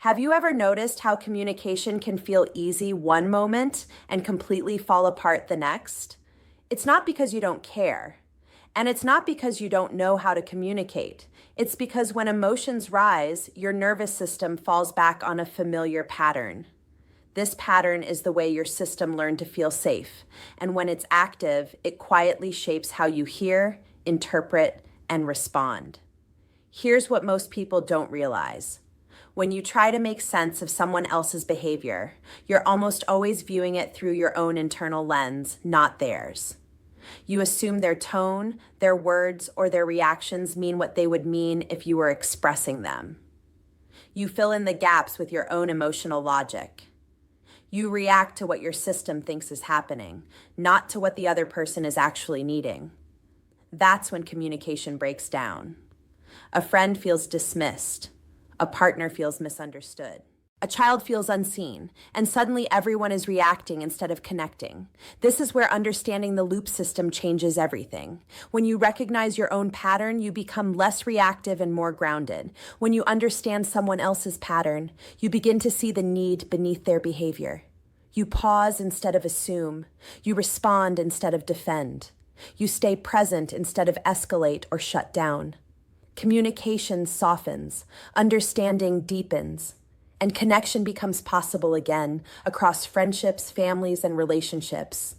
Have you ever noticed how communication can feel easy one moment and completely fall apart the next? It's not because you don't care, and it's not because you don't know how to communicate. It's because when emotions rise, your nervous system falls back on a familiar pattern. This pattern is the way your system learned to feel safe, and when it's active, it quietly shapes how you hear, interpret, and respond. Here's what most people don't realize. When you try to make sense of someone else's behavior, you're almost always viewing it through your own internal lens, not theirs. You assume their tone, their words, or their reactions mean what they would mean if you were expressing them. You fill in the gaps with your own emotional logic. You react to what your system thinks is happening, not to what the other person is actually needing. That's when communication breaks down. A friend feels dismissed. A partner feels misunderstood. A child feels unseen, and suddenly everyone is reacting instead of connecting. This is where understanding the loop system changes everything. When you recognize your own pattern, you become less reactive and more grounded. When you understand someone else's pattern, you begin to see the need beneath their behavior. You pause instead of assume. You respond instead of defend. You stay present instead of escalate or shut down. Communication softens, understanding deepens, and connection becomes possible again across friendships, families, and relationships.